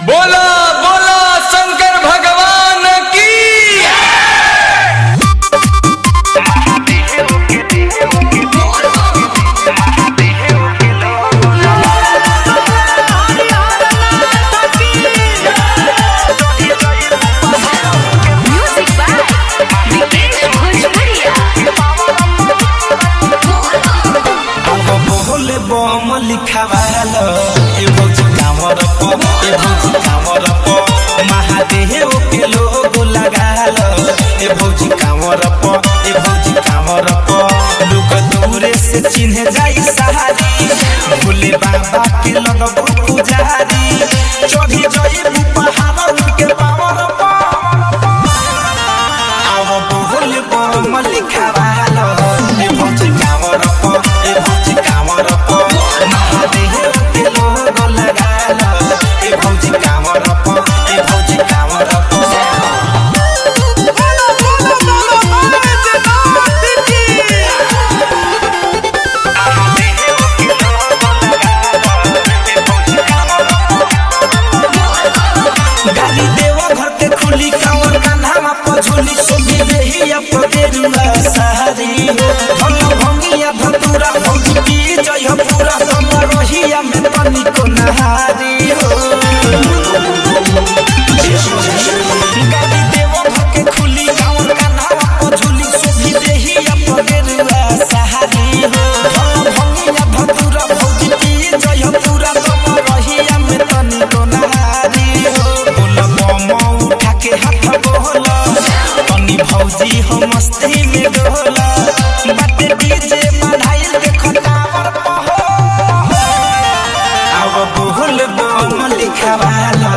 बोला बोला शंकर भगवान की। बम लिखावालो ए भौजी कामर प ए भौजी कामर प महादेव के लोगो लगालो ए भौजी कामर प ए भौजी कामर प लोग दूरे से चिन्ह जाई सहारी भोले बाबा के लगबो पुजारी चढ़ी जाई पहाड़ के पावर प आओ भोले बम लिखावालो ए भौजी कामर प ए भौजी कामर प झोली सोगी देहिया पकेरुआ सहारी हो भंग भंगिया भतुरा भौजी की जय हो पूरा हम रहिया में पानी को नहारी हो गाड़ी देव भके खुली गाँव का नाम झोली सोगी देहिया पकेरुआ सहारी हो भंग भंगिया भतुरा भौजी की जय हो पूरा हम रहिया में पानी को नहारी हो बोल बम उठा के हाथ बोला भौजी हो मस्ती में डोला बाटे डीजे बढ़ाइल के खटावर पहो आओ बोल बम लिखावालो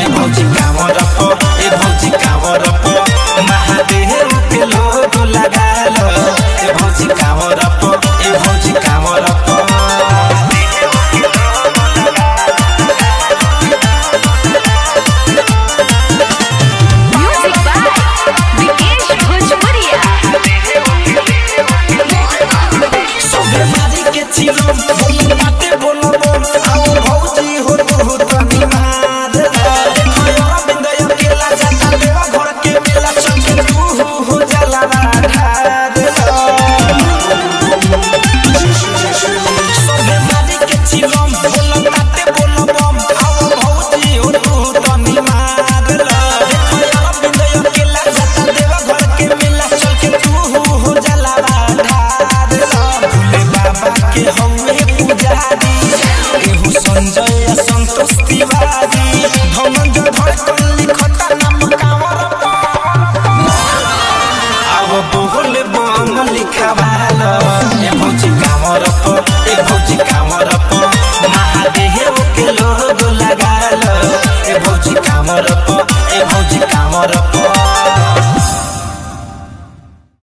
ए भौजी कामर प ए भौजी कामर प महादेव के लोगो लगालो ए भौजी कामर प ए भौजी कामर प बाटे बोलो आओ भौजी हो तू तनी मार बिंदया केला जाता देवा घर के मेला चल तू हो जाला ठार सोबे मारी के चिलम बोलो बाटे बोलो बम आओ भौजी हो तू तनी मार बिंदया केला जाता देवा घर के मेला चल तू हो जाला ठार भोले बाबा के हौवे संजय संतोष तिवारी धनंजय धड़कन लिखता नाम कांवर आओ बोल बम लिखावालो ए भौजी कांवर प ए भौजी कांवर प महादेव के लोगो लगालो ए भौजी कांवर प ए भौजी कांवर प।